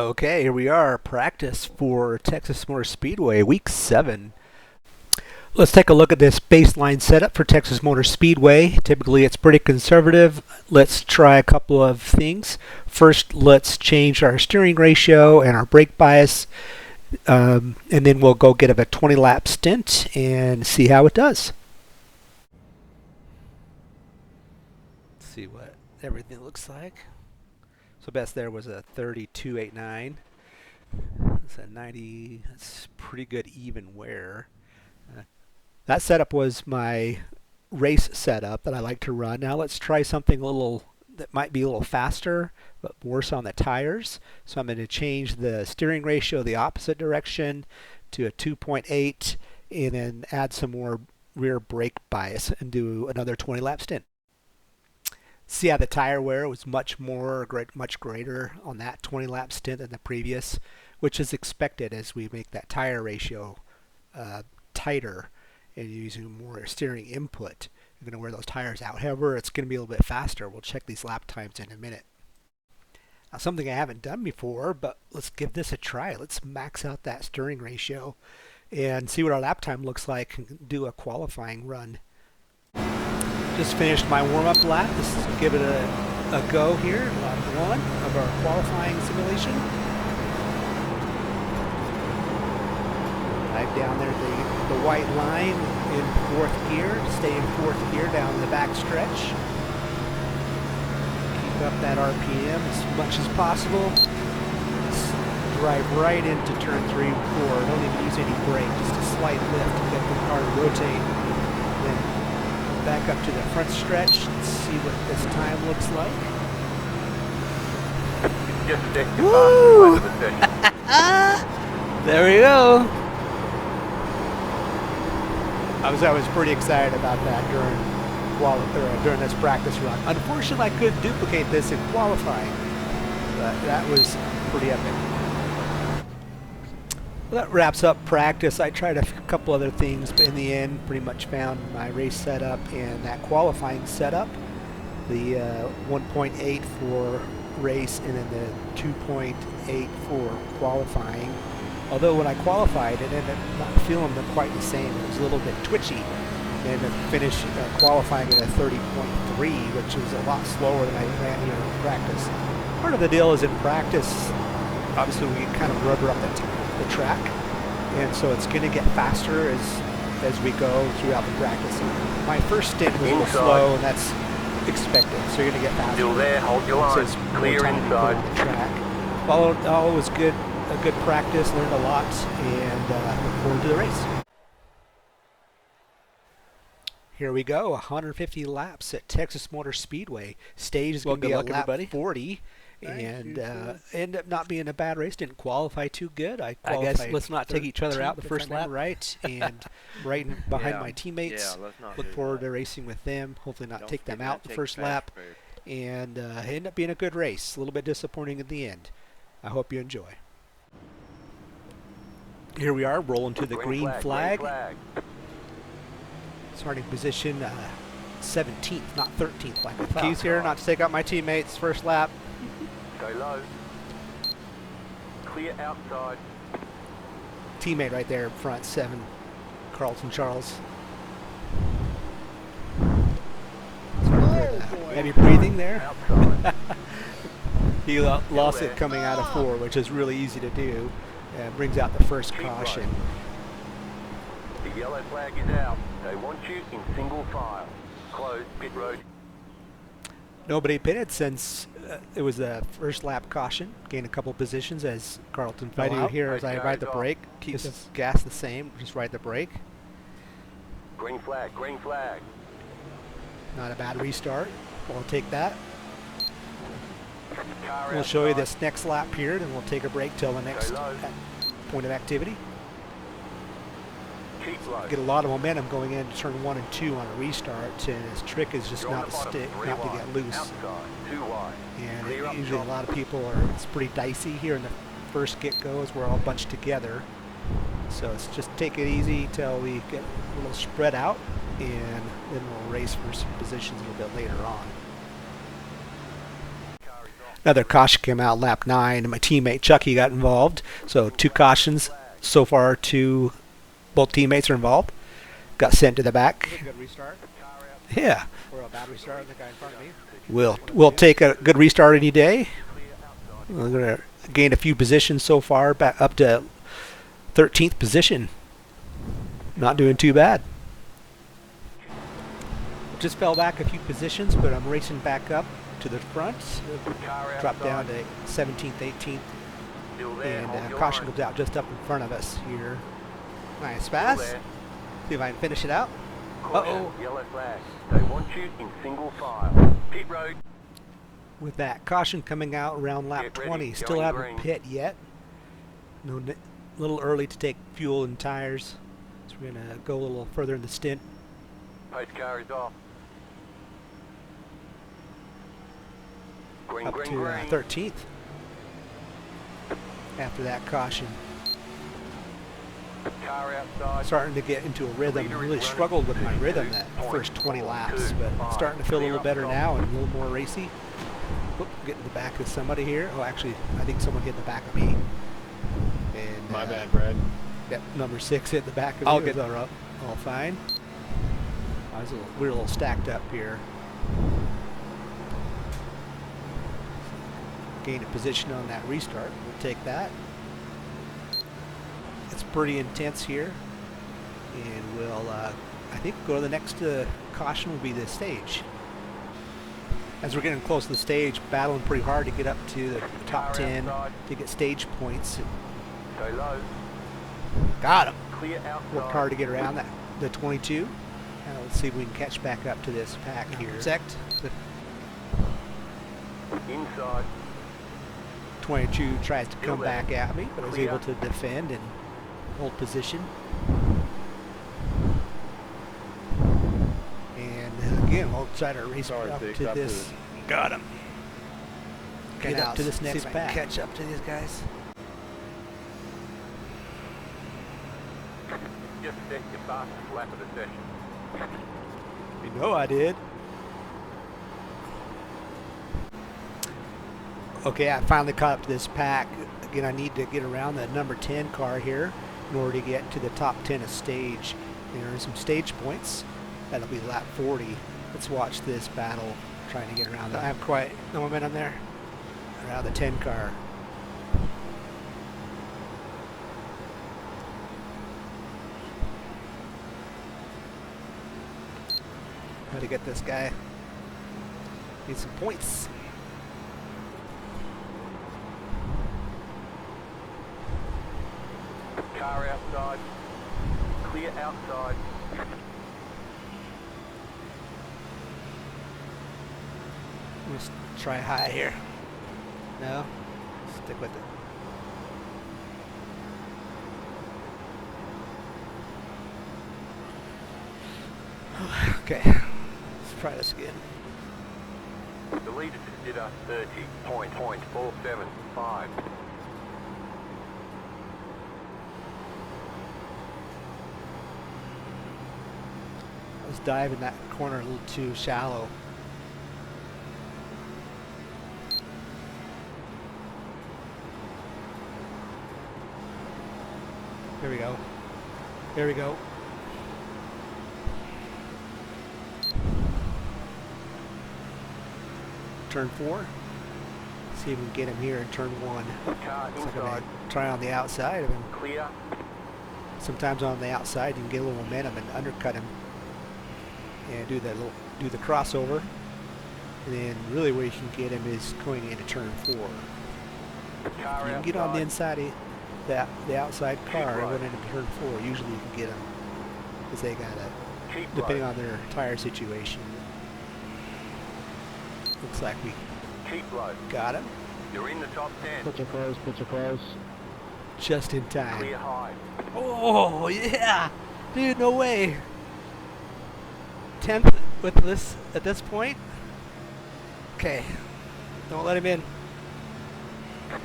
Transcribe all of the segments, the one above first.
Okay, here we are, practice for Texas Motor Speedway, week 7. Let's take a look at this baseline setup for Texas Motor Speedway. Typically it's pretty conservative. Let's try a couple of things. First, let's change our steering ratio and our brake bias, and then we'll go get a 20-lap stint and see how it does. Let's see what everything looks like. So best there was a 32.89. That's a 90. That's pretty good even wear. That setup was my race setup that I like to run. Now let's try something a little that might be a little faster, but worse on the tires. So I'm going to change the steering ratio the opposite direction to a 2.8, and then add some more rear brake bias and do another 20-lap stint. See how the tire wear was much greater on that 20-lap stint than the previous, which is expected as we make that tire ratio tighter and using more steering input. You're going to wear those tires out. However, it's going to be a little bit faster. We'll check these lap times in a minute. Now, something I haven't done before, but let's give this a try. Let's max out that steering ratio and see what our lap time looks like and do a qualifying run. Just finished my warm-up lap. Let's give it a go here. Lap 1 of our qualifying simulation. Right down there, the white line in 4th gear. Stay in 4th gear down the back stretch. Keep up that RPM as much as possible. Let's drive right into turn 3 and 4. Don't even use any brake, just a slight lift to get the car to rotate. Then back up to the front stretch and see what this time looks like. Woo! There we go. I was pretty excited about that during this practice run. Unfortunately, I couldn't duplicate this in qualifying, but that was pretty epic. Well, that wraps up practice. I tried a couple other things, but in the end, pretty much found my race setup and that qualifying setup. The 1.8 for race and then the 2.8 for qualifying. Although when I qualified, it ended up not feeling quite the same. It was a little bit twitchy. And to finish qualifying at a 30.3, which was a lot slower than I ran here in practice. Part of the deal is in practice, obviously we kind of rubber up the track, and so it's going to get faster as we go throughout the practice. My first stint was a little slow, and that's expected. So you're going to get faster. Still there, hold your line. Clear inside. On the track. All was good. A good practice. Learned a lot, and look forward to the race. Here we go. 150 laps at Texas Motor Speedway. Stage is going to be at lap 40. And ended up not being a bad race. Didn't qualify too good. I guess let's not take each other out the first lap. Right, and right behind my teammates. Look forward to racing with them. Hopefully not take them out the first lap. And ended up being a good race. A little bit disappointing at the end. I hope you enjoy. Here we are, rolling to the green flag. Starting position 17th, not 13th like I thought. Keys here, not to take out my teammates. First lap. Go low. Clear outside. Teammate right there in front, 7, Carlton Charles. Maybe breathing there. He lost it coming out of 4, which is really easy to do. Brings out the first caution. The yellow flag is out. They want you in single file. Closed pit road. Nobody pitted since it was the first lap caution. Gained a couple positions as Carlton fell out. Here as I ride the brake. Keep the gas the same. Just ride the brake. Green flag. Green flag. Not a bad restart. We'll take that. We'll show you this next lap here, and we'll take a break till the next point of activity. Get a lot of momentum going into turn 1 and 2 on a restart, and his trick is just not to get loose. And usually a lot of people it's pretty dicey here in the first get-go as we're all bunched together. So it's just take it easy till we get a little spread out, and then we'll race for some positions a little bit later on. Another caution came out lap 9, and my teammate Chucky got involved. So 2 cautions so far. Both teammates are involved. Got sent to the back. Good restart. Yeah, Or a bad restart on the guy in front of me. we'll take a good restart any day. We're gonna gain a few positions so far, back up to 13th position. Not doing too bad. Just fell back a few positions, but I'm racing back up to the front. Drop down to 17th, 18th, and caution comes out just up in front of us here. Nice pass. See if I can finish it out. Uh-oh. Yellow flag. They want you in single file. Pit road. With that caution coming out around lap Get ready, 20. Still going haven't green. pit yet. No, little early to take fuel and tires. So we're going to go a little further in the stint. Pace car is off. Green, Up green, to green. 13th. After that caution. Car outside. Starting to get into a rhythm. Leader is Really running struggled with my rhythm that 32.42. first 20 laps, but starting to feel a little better now and a little more racy. Oop, getting the back of somebody here. Oh, actually, I think someone hit the back of me. And My bad, Brad. Yep, number 6 hit the back of I'll me. get It was all fine. We're a little stacked up here. Gain a position on that restart. We'll take that. It's pretty intense here. And we'll, I think, go to the next caution will be the stage. As we're getting close to the stage, battling pretty hard to get up to the top 10 to get stage points. Stay low. Got him. Clear outside. Worked hard to get around the 22. Now let's see if we can catch back up to this pack here. Sect. The Inside. 22 tries to come Still there. back at me, but I was Clear. able to defend and hold position. And again, we'll try to race Sorry, up Dick, to up to this. the- Got him. Get now, up to this see next if I can pack. catch up to these guys. Just set your fastest lap of the session. You know I did. Okay, I finally caught up to this pack. Again, I need to get around the number 10 car here in order to get to the top 10 of stage and earn some stage points. That'll be lap 40. Let's watch this battle trying to get around that. I have quite no momentum there. Around the 10 car. How to get this guy. Need some points. Car outside. Clear outside. Let's try high here. No? Stick with it. Okay. Let's try this again. The leader just did a 30.475. I was diving that corner a little too shallow. There we go. There we go. Turn 4. See if we can get him here in turn 1. Car So I'm inside. gonna try on the outside of him. Clear. Sometimes on the outside you can get a little momentum and undercut him and do the crossover. And then really where you can get him is going into turn 4. Car You can get on the outside. inside of the outside car and went into turn 4. Usually you can get them because they got a, Keep depending low. on their tire situation. Looks like we Keep low. got him You're in the top 10. Put your close. just in time. Clear high. Oh yeah, dude, no way. 10th with this at this point. Okay, don't let him in.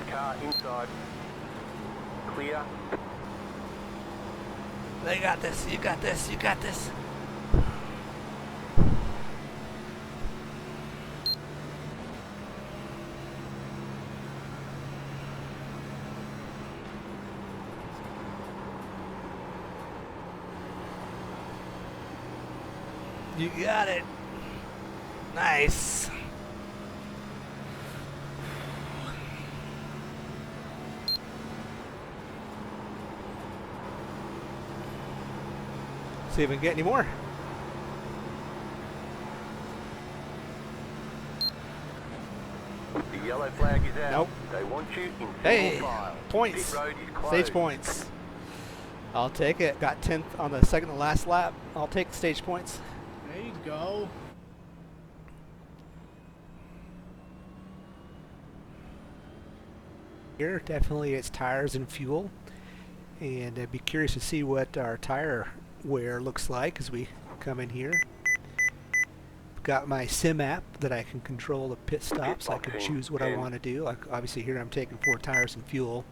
Car inside. Clear. They got this. You got this. You got this. You got it. Nice. See if we can get any more. The yellow flag is out. Nope. They want you in single Hey, file. points. Pit road is closed. Stage points. I'll take it. Got 10th on the second to last lap. I'll take the stage points. There you go. Here, definitely it's tires and fuel. And I'd be curious to see what our tire wear looks like as we come in here. Got my sim app that I can control the pit stops. I can choose what I want to do. Like obviously here I'm taking 4 tires and fuel.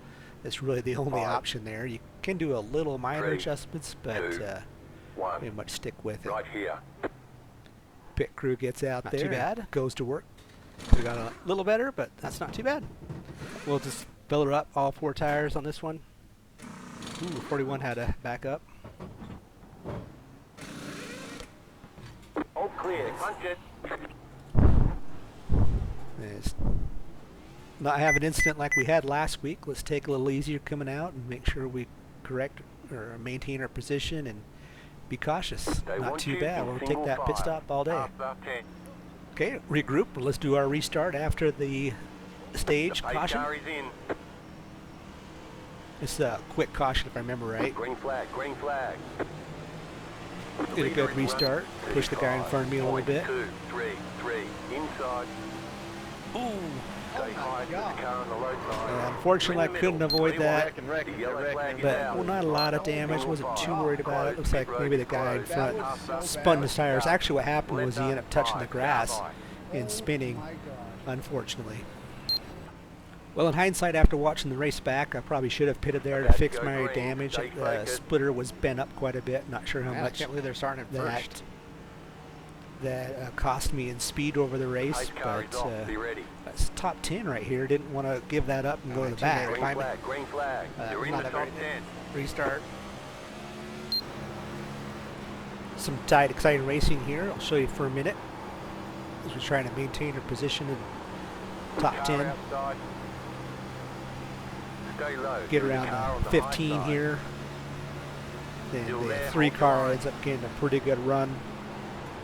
That's really the only option there. You can do a little minor adjustments, but pretty much stick with it. Right here. Pit crew gets out Not there, too bad. goes to work. We got a little better, but that's not too bad. We'll just fill her up, all 4 tires on this one. Ooh, 41 had to back up. All clear. Punch it. It's not have an incident like we had last week. Let's take a little easier coming out and make sure we correct or maintain our position and be cautious. They Not want too you bad. in We'll take single that pit file. stop all day. After 10. Okay, regroup. Let's do our restart after the stage The pace caution. car is in. It's a quick caution if I remember right. Green flag. Green flag. Get a good restart. Push the guy in front of me a little bit. 2, 3, 3. Inside. Ooh. Stay high to the car on the low side. Unfortunately, I couldn't avoid that. The yellow flag is But out. well, not a lot of damage. Wasn't too worried about it. Looks like maybe the guy in front spun his tires. Actually, what happened was he ended up touching the grass and spinning, Oh my God. unfortunately. Well, in hindsight, after watching the race back, I probably should have pitted there to fix my damage. The splitter was bent up quite a bit. Not sure how Man, I much can't believe they're starting at first. that cost me in speed over the race, Pace car but is off. Be ready. that's top 10 right here. Didn't want to give that up and go to the back. Green flag. Green flag. You're in not the a top very 10. Restart. Some tight, exciting racing here. I'll show you for a minute as we're trying to maintain our position in top Car 10. outside. Stay low. Get Car around on the 15 high side. here. Then Still the there, 3 hold car your ends up getting a pretty good run.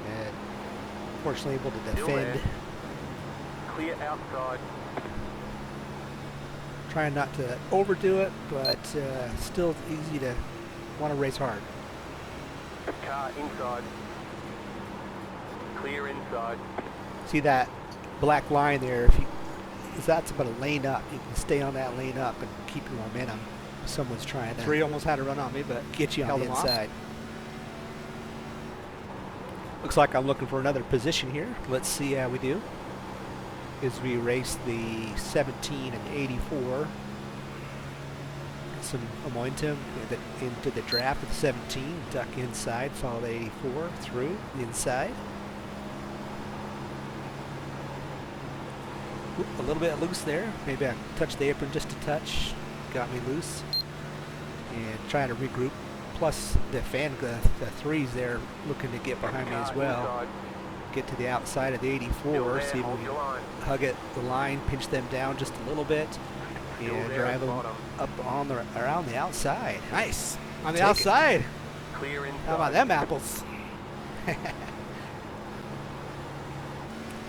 And fortunately able to Still defend. there. Clear outside. Trying not to overdo it, but still easy to want to race hard. Car inside. Clear inside. See that black line there? If that's about a lane up, you can stay on that lane up and keep your momentum. If someone's trying to 3 almost had a run on me, but get you on held the him off. inside. Looks like I'm looking for another position here. Let's see how we do as we race the 17 and 84. Some momentum into the draft with the 17. Duck inside, follow the 84 through the inside. Oop, a little bit loose there. Maybe I touched the apron just a touch. Got me loose. And trying to regroup. Plus the the 3s there looking to get behind me as well. Inside. Get to the outside of the Still 84. there, See if hold we your line. hug it, the line, pinch them down just a little bit, Still and there drive at them bottom. up on the around the outside. Nice. On the Take it. outside. Clear inside. How about them apples?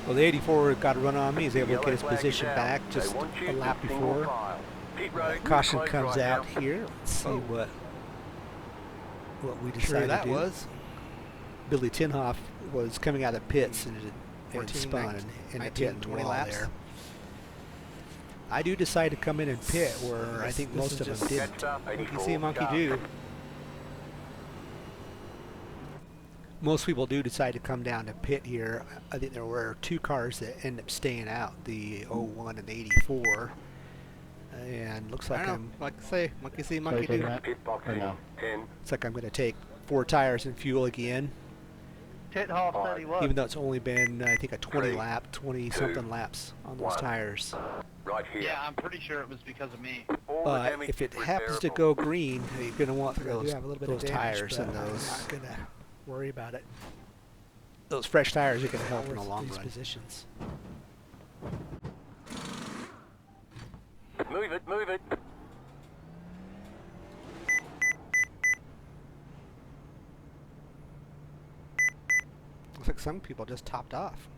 Well, the 84 got a run on me. He's able to Yellow get his flag is position out. back They just want you a in lap single before. file. Pit road is Caution closed comes right out now. here. Let's see what we Sure decided that to do. was. Billy Tinhoff was coming out of the pits and it 14, spun 19, and 19, hit 20 the wall laps. there. I do decide to come in and pit where I think This most is of them just- didn't. Catch up, Monkey 84, see, monkey start. do. Most people do decide to come down to pit here. I think there were 2 cars that end up staying out, the 01 and the 84. And looks I like don't know. Like I say, monkey see, So monkey you taking do. that? Pit box Or no? 10. looks like I'm going to take 4 tires and fuel again, Tithoff said he was. even though it's only been I think a 20 3, lap, 20 2, something laps on those 1. tires. Right here. Yeah, I'm pretty sure it was because of me. All the But damage if it is happens to repairable. go green, you're going to want I do those, have a little bit those of damage, tires but and I'm those. not gonna worry about it. those fresh tires are going to help in the long run. Positions. Move it, move it. Looks like some people just topped off.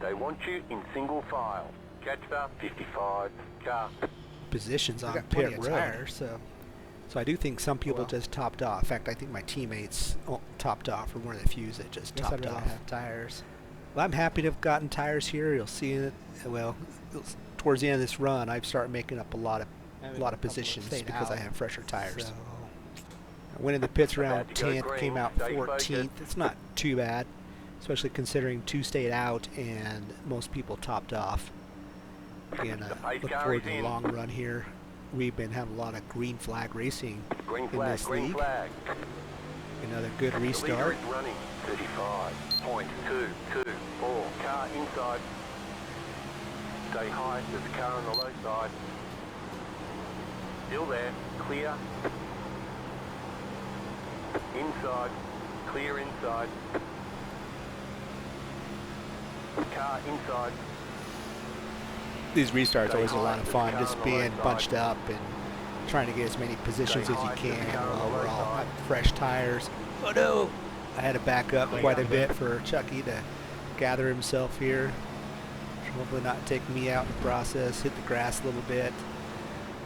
They want you in single file. Catch up, 55, car. Positions We on got pit plenty of road. tires, So I do think some people Well. just topped off. In fact, I think my teammates topped off, or one of the few that just guess I'd topped rather off. have tires. Well, I'm happy to have gotten tires here. You'll see it. Well, towards the end of this run, I've started making up a lot of positions stayed because I out. have fresher tires. So, I went in the pits around About to go 10th, green. came out Stay 14th. focused. It's not too bad, especially considering 2 stayed out and most people topped off. Again, The pace look car forward is to the in. long run here. We've been having a lot of green flag racing Green in flag, this green league. flag. Another good The leader restart. is running. 35.224. Car inside. Stay high. There's a car on the low side. Still there. Clear. Inside. Clear inside. Car inside. These restarts are always a lot of fun, just being bunched up and trying to get as many positions as you can while we're all have fresh tires. Oh no! I had to back up quite a bit for Chucky to gather himself here. Hopefully not take me out in the process, hit the grass a little bit,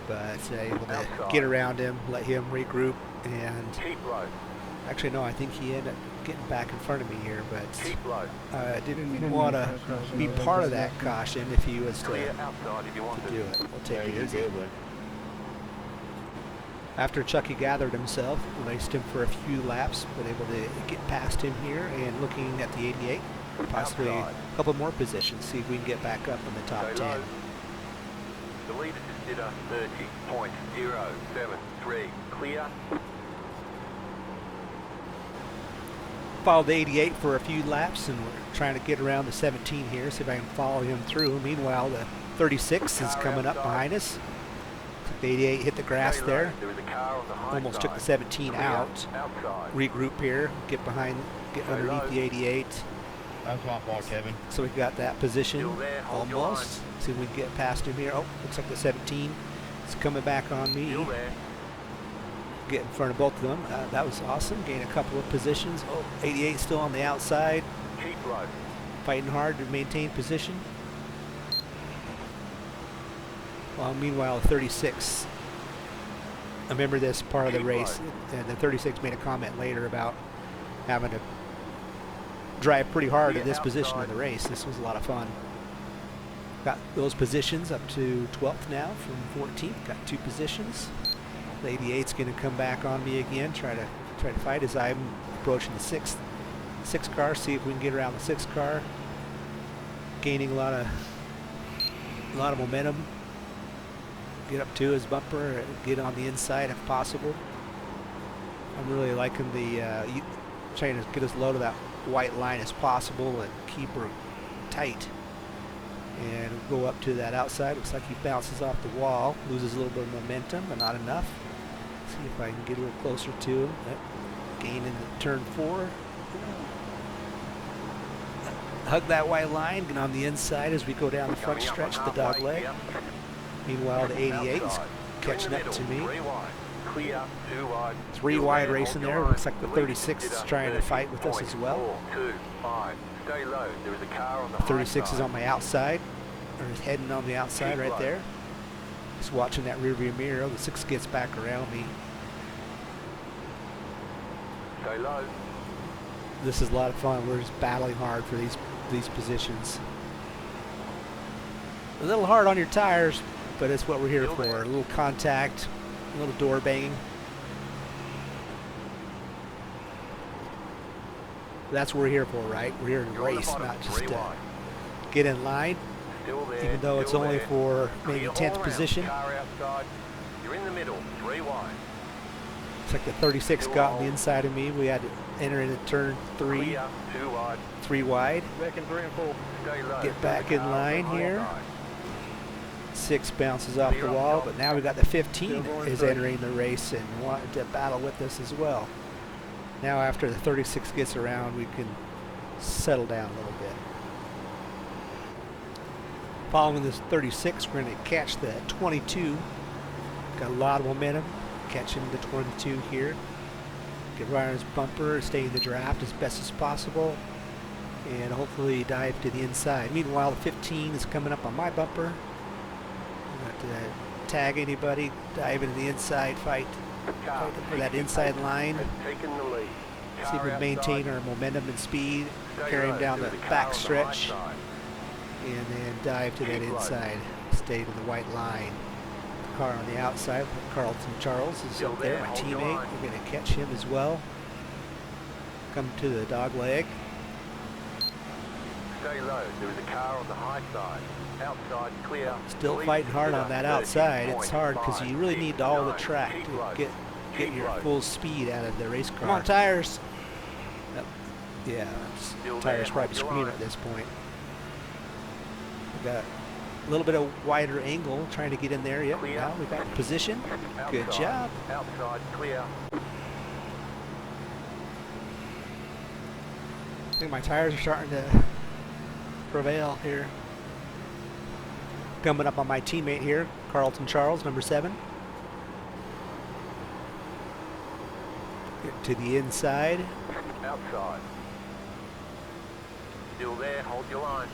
but able to get around him, let him regroup, and Keep low. actually no, I think he ended up getting back in front of me here, but Keep low. I didn't want to be part of that caution if he was Clear to outside if you want do it. it. We'll take it easy. After Chucky gathered himself, raced him for a few laps, but able to get past him here and looking at the 88, possibly a couple more positions, see if we can get back up in the top Stay 10. low. The leader just did a 30.073. Clear. Followed the 88 for a few laps, and we're trying to get around the 17 here, see if I can follow him through. Meanwhile, the 36 is coming up behind us. The 88 hit the grass Stay there. low. There is a car on the high Almost took the side. 17 Clear out. outside. Regroup here, get underneath the 88. That's my fault, Kevin. So we got that position Still there, hold your almost. See if we can get past him here. Oh, looks like the 17 is coming back on me. Still there. Get in front of both of them. That was awesome. Gain a couple of positions. Oh, 88 still on the outside, Keep low. fighting hard to maintain position. Well, meanwhile, 36. I remember this part of the race, and the 36 made a comment later about having to drive pretty hard in this position of the race. This was a lot of fun. Got those positions up to 12th now from 14th. Got 2 positions. The 88's going to come back on me again. Try to fight as I'm approaching the sixth car. See if we can get around the 6th car. Gaining a lot of momentum. Get up to his bumper. Get on the inside if possible. I'm really liking the trying to get as low to that white line as possible and keep her tight. And go up to that outside. Looks like he bounces off the wall, loses a little bit of momentum, but not enough. See if I can get a little closer to him. Yep. Gain in the turn 4. Hug that white line, get on the inside as we go down the front Coming up stretch, on the dog halfway, leg. yep. Meanwhile, the 88 is Outside. catching You're in up the to middle. me. 3 wide. Clear. 2 wide. 3 Still wide there, racing hold there. your Looks line. like the leader 36 did is a trying to fight with us as well. 30.425. Stay low. There is a car on the high 36 is side. on my outside, or is heading on the outside Keep right low. there. Just watching that rear view mirror. The 6 gets back around me. Stay low. This is a lot of fun. We're just battling hard for these positions. A little hard on your tires, but it's what we're here Still for. there. A little contact, a little door banging. That's what we're here for, right? We're here to You're on the race, bottom. not just 3 to wide. get in line, Still there. even though it's still only there. for maybe Clear all 10th around. position. Car outside. You're in the middle. 3 wide. It's like the 36 got on the inside of me. We had to enter into turn 3, Clear. 2 wide. 3 wide. Back in 3 and 4. Stay low. Get back in Car on the line high here. side. 6 bounces off the wall, but now we got the 15 Still going is through. entering the race and wanting to battle with us as well. Now after the 36 gets around, we can settle down a little bit. Following this 36, we're going to catch the 22. Got a lot of momentum, catching the 22 here. Get right on his bumper, stay in the draft as best as possible, and hopefully dive to the inside. Meanwhile, the 15 is coming up on my bumper. Not to tag anybody, dive into the inside, fight for that inside line. Taking the lead. See if we maintain our momentum and speed, carry him down the back stretch, and then dive to that inside. Stay to the white line. The car on the outside, Carlton Charles is up there, my teammate. We're going to catch him as well. Come to the dog leg. Stay low. There is a car on the high side. Outside clear. Still fighting hard on that outside. It's hard because you really need all the track to get your full speed out of the race car. Come on, tires. Yeah, tires probably screaming at this point. We got a little bit of wider angle trying to get in there. Yep, now we got position. Good job. Outside clear. I think my tires are starting to prevail here. Coming up on my teammate here, Carlton Charles, number 7. Get to the inside. Outside. Still there. Hold your line.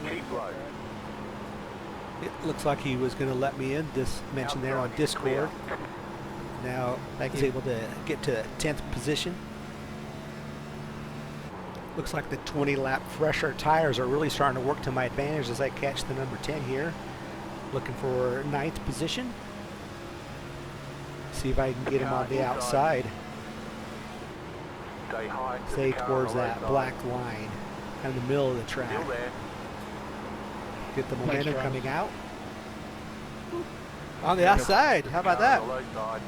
Keep low. It looks like he was going to let me in. This mentioned there on Discord. Now I was able to get to 10th position. Looks like the 20 lap fresher tires are really starting to work to my advantage as I catch the number 10 here. Looking for 9th position. See if I can get him on the outside. Stay high. Stay towards that black line, kind of the middle of the track. Still there. Get the momentum coming out. On the outside. How about that? On the low side.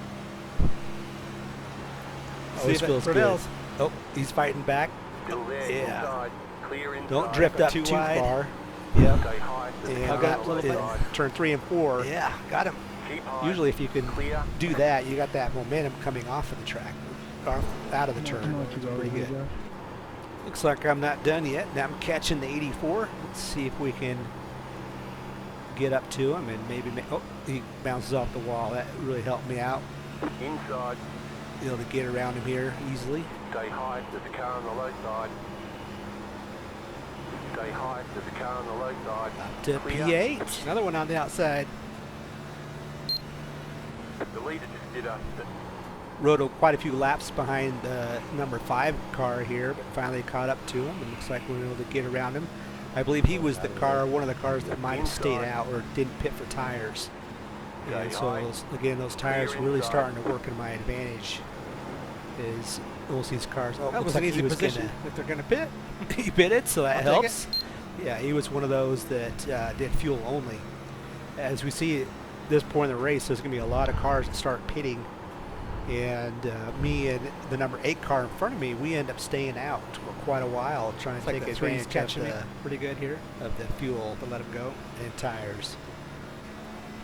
Oh, this feels good. Oh, he's fighting back. Still there. Yeah. Inside. Clear inside. Don't drift up too far. Yep. Stay high. And I got a little bit. turn 3 and 4. Yeah, got him. Keep high. Usually if you can Clear. do that, you got that momentum coming off of the track, off out of the turn. It's pretty good. Looks like I'm not done yet. Now I'm catching the 84. Let's see if we can get up to him and maybe oh, he bounces off the wall. That really helped me out. Inside. Be able to get around him here easily. Stay high. There's a car on the low side. Stay high. There's a car on the low side. Up to Clear. P8. Another one on the outside. The leader just did a... Rode quite a few laps behind the number 5 car here, but finally caught up to him. It looks like we were able to get around him. I believe he was the car, one of the cars that might have stayed out or didn't pit for tires. And so those tires really starting to work in my advantage. Is we'll see his cars. Oh, That looks was like an easy he was position if they're going to pit. he pitted, so that I'll take helps. Yeah, he was one of those that did fuel only. As we see at this point in the race, there's going to be a lot of cars that start pitting. And me and the number 8 car in front of me, we end up staying out for quite a while, trying to take the three's advantage catching of me the, pretty good here. of the fuel To let him go. and tires.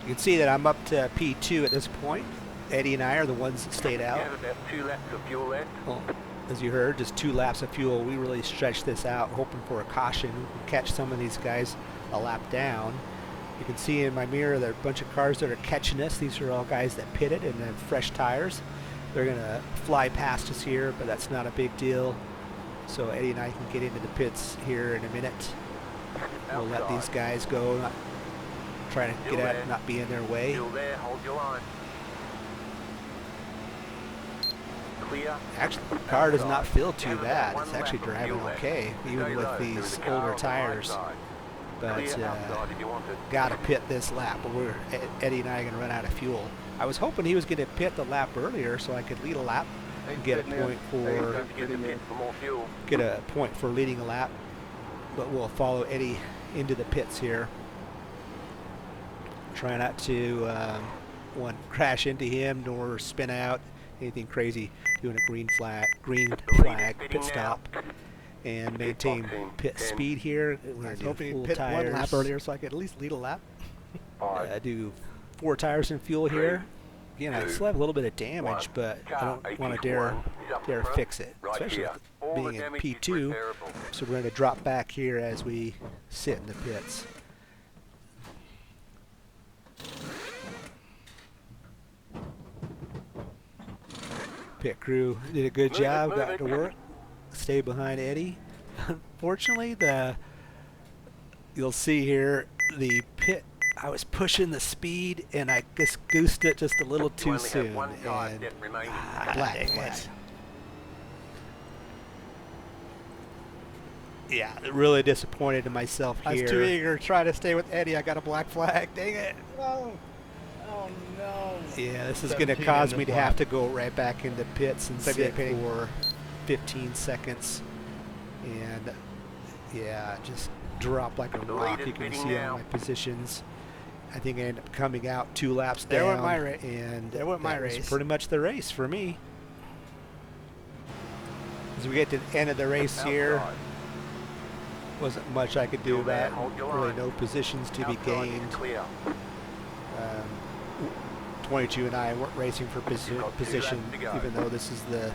You can see that I'm up to P2 at this point. Eddie and I are the ones that stayed You out. have about 2 laps of fuel left. Well, as you heard, just 2 laps of fuel. We really stretched this out, hoping for a caution. We can catch some of these guys a lap down. You can see in my mirror there are a bunch of cars that are catching us. These are all guys that pitted and have fresh tires. They're going to fly past us here, but that's not a big deal. So Eddie and I can get into the pits here in a minute. We'll let these guys go, not try to get out, not be in their way. Still there. Hold your line. Clear. Actually, the car does not feel too bad. It's actually driving okay, even with these older tires. But got to pit this lap. But Eddie and I are going to run out of fuel. I was hoping he was going to pit the lap earlier so I could lead a lap and get a point for leading a lap. But we'll follow Eddie into the pits here. Try not to crash into him nor spin out. Anything crazy. Doing a green flag pit stop. And maintain pit speed here. I was hoping he'd pit one lap earlier so I could at least lead a lap. Do 4 tires in fuel here. Again, I still have a little bit of damage, but I don't want to dare fix it, especially with being in P2. So we're going to drop back here as we sit in the pits. Pit crew did a good job, got to work, stay behind Eddie. Unfortunately, you'll see here the pit, I was pushing the speed and I just goosed it just a little too soon. And black flag. Yeah, really disappointed in myself here. I was too eager to try to stay with Eddie. I got a black flag. Dang it. No. Oh no. Yeah, this is going to 17 cause in me this to have lap. to go right back into pits and Maybe sit they pay. for 15 seconds. And yeah, just drop like a rock. You can see all my positions. I think I ended up coming out 2 laps There down. went my race. And There went my that was race. pretty much the race for me. As we get to the end of the race here, wasn't much I could do about it. Really no positions to be gained. 22 and I weren't racing for position, even though this is the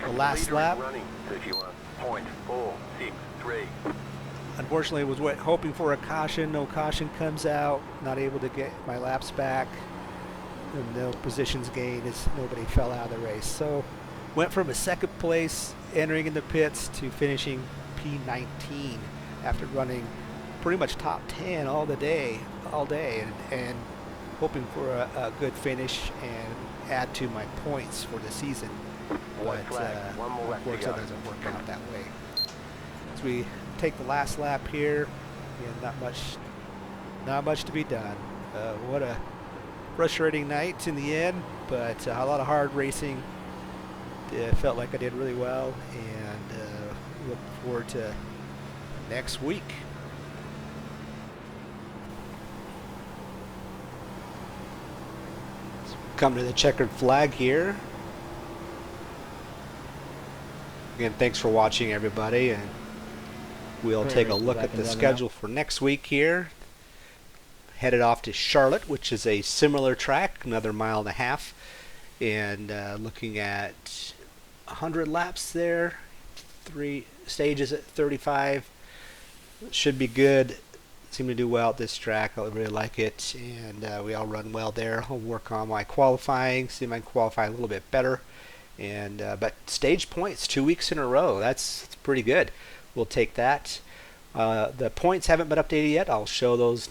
last lap. Unfortunately, was hoping for a caution. No caution comes out. Not able to get my laps back. And no positions gained as nobody fell out of the race. So went from a second place entering in the pits to finishing P19 after running pretty much top 10 all day, and hoping for a good finish and add to my points for the season. But unfortunately, it doesn't work out that way. As we take the last lap here, again, not much to be done. What a frustrating night in the end, but a lot of hard racing. Felt like I did really well, and look forward to next week. Come to the checkered flag here. Again, thanks for watching, everybody, and we'll take a look at the schedule for next week here. Headed off to Charlotte, which is a similar track, another 1.5 miles, and looking at 100 laps there, 3 stages at 35. Should be good. Seem to do well at this track. I really like it, and we all run well there. I'll work on my qualifying, see if I can qualify a little bit better. And but stage points 2 weeks in a row. That's pretty good. We'll take that. The points haven't been updated yet. I'll show those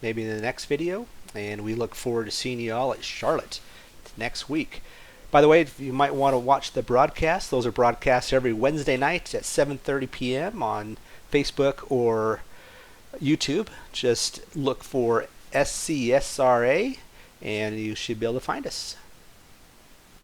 maybe in the next video. And we look forward to seeing you all at Charlotte next week. By the way, if you might want to watch the broadcast, those are broadcasts every Wednesday night at 7:30 p.m. on Facebook or YouTube. Just look for SCSRA and you should be able to find us.